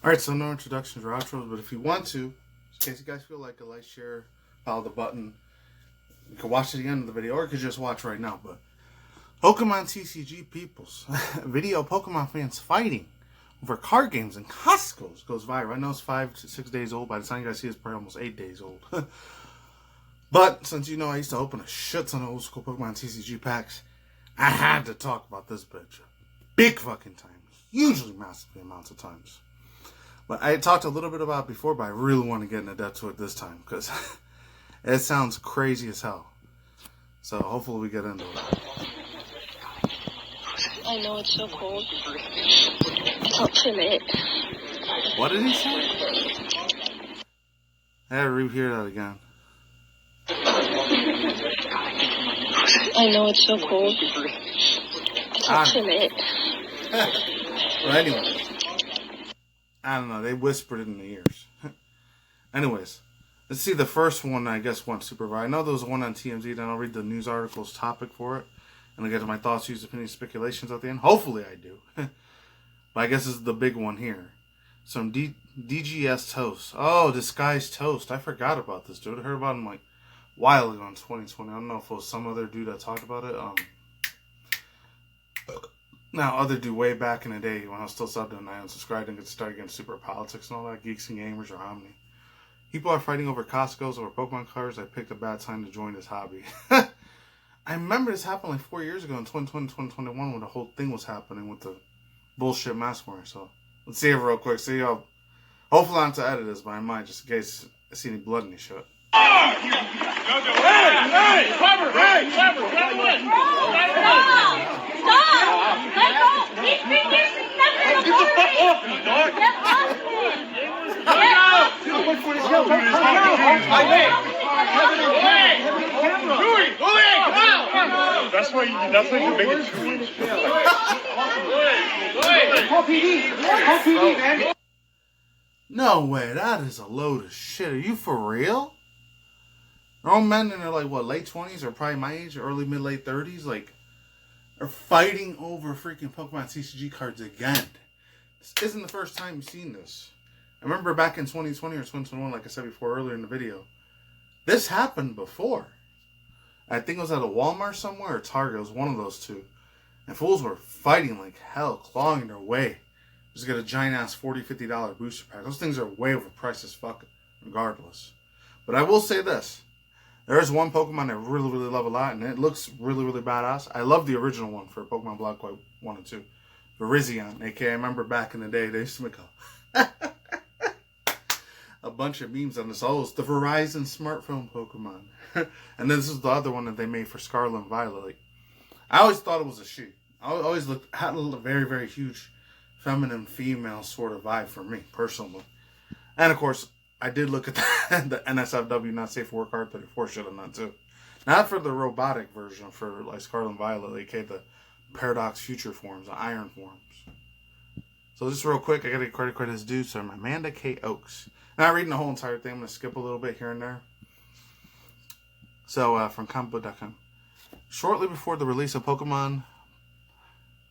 Alright, so no introductions or outros, but if you want to, in case you guys feel like a like, share, follow the button, you can watch to the end of the video, or you can just watch right now. But Pokemon TCG peoples, video Pokemon fans fighting over card games in Costco goes viral. I know it's 5 to 6 days old. By the time you guys see it, it's probably almost 8 days old. But since you know I used to open a shit ton of old school Pokemon TCG packs, I had to talk about this bitch. Big fucking times. Usually massive amounts of times. But I talked a little bit about it before, but I really want to get into depth to it this time because it sounds crazy as hell. So hopefully we get into it. I know it's so cold. Talk to me. What did he say? I had to rehear that again. I know it's so cold. Talk to me. Well, anyway. I don't know. They whispered it in the ears. Anyways, let's see the first one. I guess went super viral. I know there was one on TMZ. Then I'll read the news article's topic for it, and I'll get to my thoughts, views, opinions, speculations at the end. Hopefully, I do. But I guess this is the big one here. Some DGS toast. Oh, disguised toast. I forgot about this, dude. I heard about him like a while ago in 2020. I don't know if it was some other dude that talked about it. Now, other dude way back in the day when I was still subbed and I unsubscribed and get started getting super politics and all that, Geeks and Gamers or Omni. People are fighting over Costco's over Pokemon cards. I picked a bad time to join this hobby. I remember this happened like 4 years ago in 2020, 2021 when the whole thing was happening with the bullshit mask wearing. So, let's see it real quick. See how. Hopefully I'm to edit this, but I might just in case I see any blood in this shit. Hey! Clever! Hey! Clever! Stop! Let go! He's been using nothing to get the fuck off me, dog! Get off me! Get off me! That's why you make it 2 inches. Call PD, man. No way, that is a load of shit. Are you for real? Grown men in their like what, late 20s or probably my age, early mid-late 30s, like are fighting over freaking Pokemon TCG cards again. This isn't the first time you've seen this. I remember back in 2020 or 2021, like I said before earlier in the video, this happened before. I think it was at a Walmart somewhere or Target. It was one of those two. And fools were fighting like hell, clawing their way. Just get a giant ass $40, $50 booster pack. Those things are way overpriced as fuck, regardless. But I will say this. There is one Pokemon I really, really love a lot, and it looks really, really badass. I love the original one for Pokemon Black, White 1 and 2. Virizion, aka I remember back in the day, they used to make a bunch of memes on this. Oh, it's the Verizon smartphone Pokemon. And this is the other one that they made for Scarlet and Violet. Like, I always thought it was a she. I always had a very, very huge feminine, female sort of vibe for me, personally. And, of course, I did look at the NSFW Not Safe for Work Hard 34 shit on that, too. Not for the robotic version, for, like, Scarlet and Violet, aka the Paradox Future forms, the Iron forms. So, just real quick, I gotta get credit is due to Amanda K. Oaks. Not reading the whole entire thing, I'm gonna skip a little bit here and there. So, from comicbook.com. Shortly before the release of Pokemon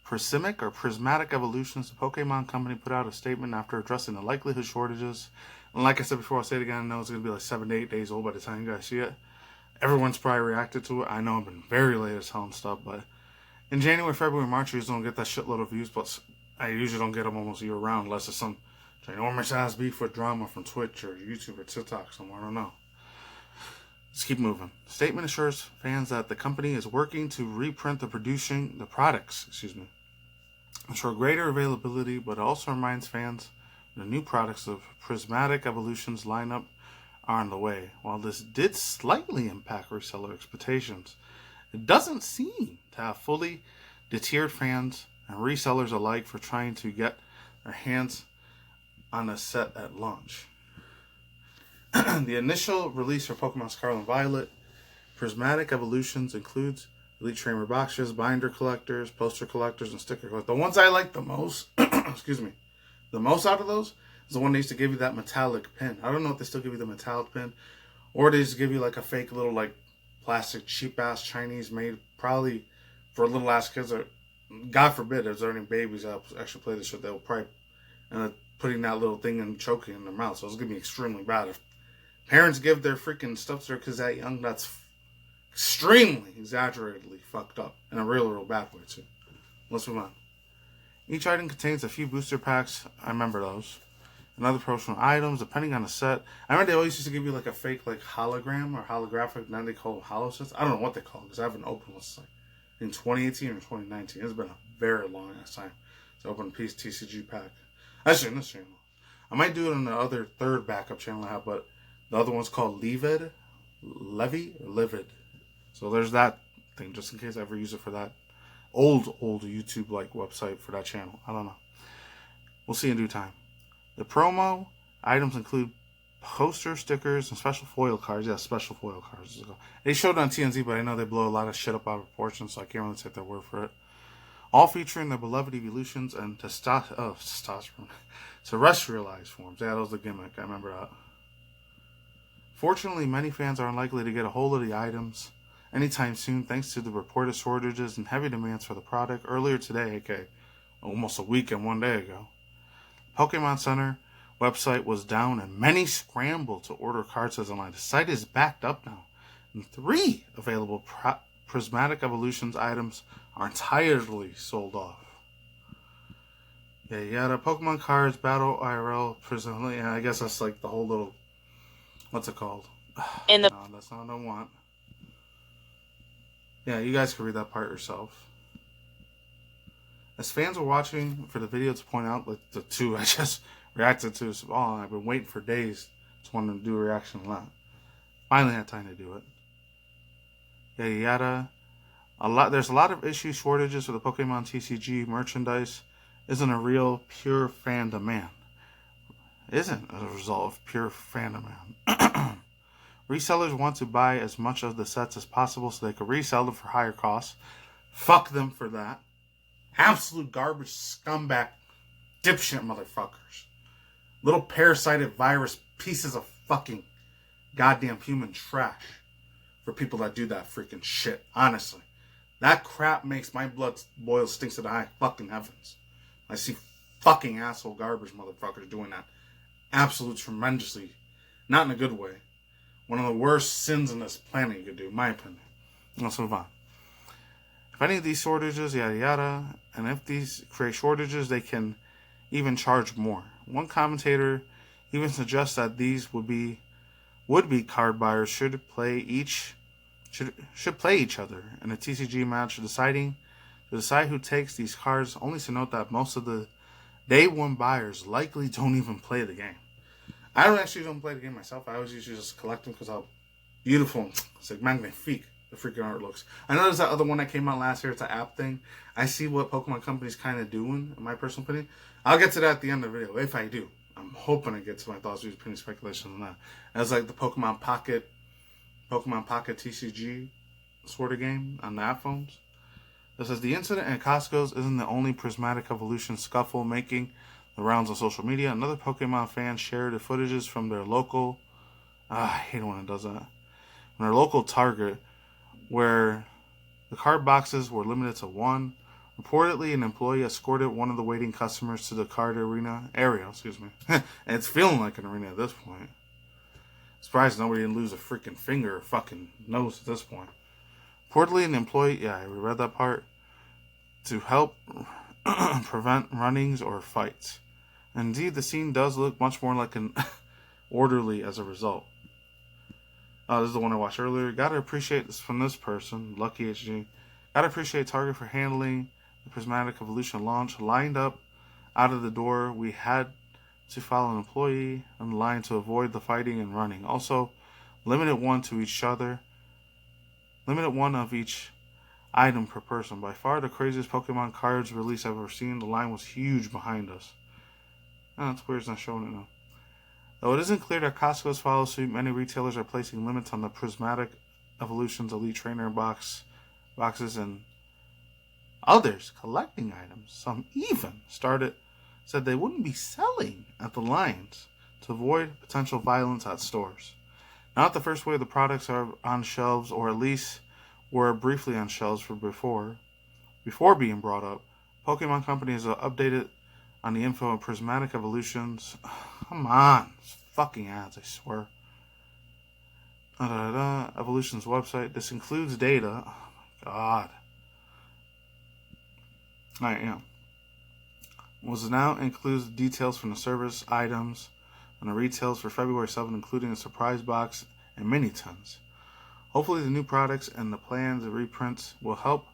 Prismatic Evolutions, the Pokemon Company put out a statement after addressing the likelihood shortages. And like I said before, I'll say it again, I know it's going to be like 7 to 8 days old by the time you guys see it. Everyone's probably reacted to it. I know I've been very late as hell and stuff, but in January, February, March, I usually don't get that shitload of views, but I usually don't get them almost year round unless it's some ginormous ass beef with drama from Twitch or YouTube or TikTok somewhere, I don't know. Let's keep moving. Statement assures fans that the company is working to reprint the products, ensure greater availability, but also reminds fans the new products of Prismatic Evolution's lineup are on the way. While this did slightly impact reseller expectations, it doesn't seem to have fully deterred fans and resellers alike for trying to get their hands on a set at launch. The initial release for Pokemon Scarlet and Violet Prismatic Evolutions includes Elite Trainer boxes, binder collectors, poster collectors, and sticker collectors. The ones I like the most, the most out of those is the one they used to give you that metallic pin. I don't know if they still give you the metallic pin, or they just give you like a fake little like plastic cheap ass Chinese made, probably for little ass kids. Or God forbid, if there's any babies that actually play this shit, they'll probably, and putting that little thing and choking in their mouth. So it's going to be extremely bad. If parents give their freaking stuff to their kids that young, that's extremely exaggeratedly fucked up. In a real bad way, too. Let's move on. Each item contains a few booster packs. I remember those. And other promotional items, depending on the set. I remember they always used to give you like a fake like hologram or holographic. Now they call them holosets. I don't know what they call it because I haven't opened one since like in 2018 or 2019. It's been a very long ass time to open a piece TCG pack. Actually, in this channel. I might do it on the other third backup channel I have, but the other one's called Livid. So there's that thing, just in case I ever use it for that old YouTube like website for that channel. I don't know. We'll see in due time. The promo items include poster stickers and special foil cards. Yeah, special foil cards. They showed it on TNZ, but I know they blow a lot of shit up out of proportion, so I can't really take their word for it. All featuring their beloved evolutions and testosterone. Terrestrialized forms. Yeah, that was the gimmick. I remember that. Fortunately, many fans are unlikely to get a hold of the items anytime soon, thanks to the reported shortages and heavy demands for the product. Earlier today, aka almost a week and 1 day ago, Pokemon Center website was down and many scrambled to order cards as online. The site is backed up now, and 3 available Prismatic Evolutions items are entirely sold off. Yeah, the Pokemon cards, Battle IRL, Prism. Yeah, I guess that's like the whole little. What's it called? No, that's not what I want. Yeah, you guys can read that part yourself. As fans were watching for the video to point out, like the 2 I just reacted to, I've been waiting for days to want to do a reaction on that. Finally had time to do it. Yada. There's a lot of issues, shortages for the Pokemon TCG merchandise. Isn't a real pure fan demand. Isn't as a result of pure fan demand. Resellers want to buy as much of the sets as possible so they can resell them for higher costs. Fuck them for that. Absolute garbage scumbag dipshit motherfuckers. Little parasited virus pieces of fucking goddamn human trash for people that do that freaking shit. Honestly. That crap makes my blood boil, stinks to the high fucking heavens. I see fucking asshole garbage motherfuckers doing that. Absolute tremendously. Not in a good way. One of the worst sins on this planet you could do, in my opinion. Let's move on. If any of these shortages, yada yada, and if these create shortages, they can even charge more. One commentator even suggests that these would-be card buyers should play each other in a TCG match, to decide who takes these cards. Only to note that most of the day one buyers likely don't even play the game. I don't play the game myself. I always usually just collect them because how beautiful, it's like magnifique, the freaking art looks. I know there's that other one that came out last year. It's an app thing. I see what Pokemon Company's kind of doing, in my personal opinion. I'll get to that at the end of the video, if I do. I'm hoping I get to my thoughts, views, opinions, speculations on that. It's like the Pokemon Pocket TCG sort of game on the app phones. It says the incident at Costco's isn't the only Prismatic Evolution scuffle making the rounds on social media. Another Pokemon fan shared the footages from their local. I hate it when it does that. From their local Target, where the card boxes were limited to 1. Reportedly, an employee escorted one of the waiting customers to the card area. And it's feeling like an arena at this point. Surprised nobody didn't lose a freaking finger or fucking nose at this point. Reportedly, an employee, I read that part, to help prevent run-ins or fights. Indeed, the scene does look much more like an orderly as a result. This is the one I watched earlier. Gotta appreciate this from this person, Lucky HG. Gotta appreciate Target for handling the Prismatic Evolution launch. Lined up out of the door, we had to follow an employee on the line to avoid the fighting and running. Also, limited one of each item per person. By far the craziest Pokemon cards release I've ever seen. The line was huge behind us. It's weird it's not showing it now. Though it isn't clear that Costco's follow suit, many retailers are placing limits on the Prismatic Evolution's Elite Trainer boxes and others collecting items. Some even said they wouldn't be selling at the lines to avoid potential violence at stores. Not the first wave the products are on shelves, or at least were briefly on shelves for before being brought up. Pokemon Company has updated on the info of prismatic evolutions. Come on. It's fucking ads, I swear. Evolution's website. This includes data. Oh my god. Alright, yeah. Was now includes details from the service items and the retails for February 7th, including a surprise box and mini tons. Hopefully the new products and the plans and reprints will help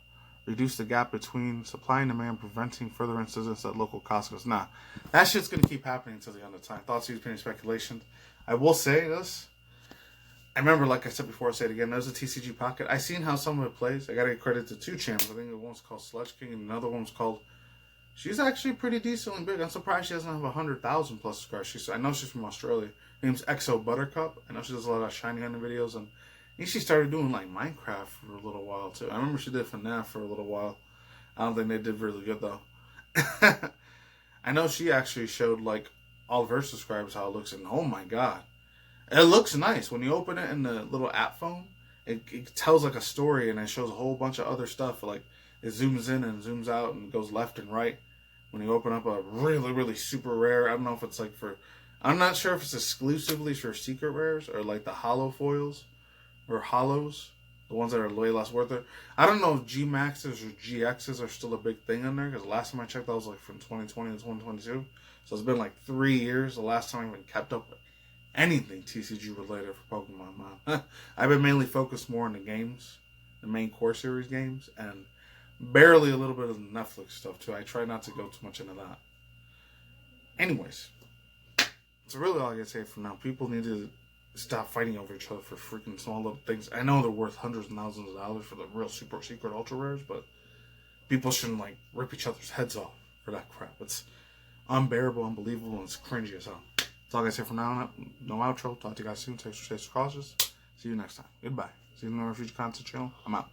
reduce the gap between supply and demand, preventing further incidents at local Costco's. Nah, that shit's going to keep happening until the end of time. Thoughts, opinions, speculations. I will say this. I remember, like I said before, I'll say it again, there's a TCG Pocket. I seen how some of it plays. I got to give credit to two channels. I think the one's called Sludge King and another one's called... She's actually pretty decently big. I'm surprised she doesn't have 100,000 plus subscribers. I know she's from Australia. Her name's XO Buttercup. I know she does a lot of Shiny Hunting videos. And I think she started doing like Minecraft for a little while too. I remember she did FNAF for a little while. I don't think they did really good though. I know she actually showed like all of her subscribers how it looks. And oh my god. It looks nice. When you open it in the little app phone, it tells like a story and it shows a whole bunch of other stuff. Like it zooms in and zooms out and goes left and right. When you open up a really, really super rare, I don't know if it's like for, I'm not sure if it's exclusively for secret rares or like the hollow foils or hollows, the ones that are way less worth it. I don't know if G Maxes or GXs are still a big thing on there because last time I checked, that was like from 2020 to 2022. So it's been like 3 years the last time I even kept up with anything TCG related for Pokemon, man. I've been mainly focused more on the games, the main core series games, and barely a little bit of the Netflix stuff too. I try not to go too much into that. Anyways, that's really all I gotta say for now. People need to stop fighting over each other for freaking small little things. I know they're worth hundreds and thousands of dollars for the real super secret ultra rares, but people shouldn't like rip each other's heads off for that crap. It's unbearable, unbelievable, and it's cringy as hell. That's all I gotta say for now. No outro. Talk to you guys soon. Stay cautious. See you next time. Goodbye. See you in our future content channel. I'm out.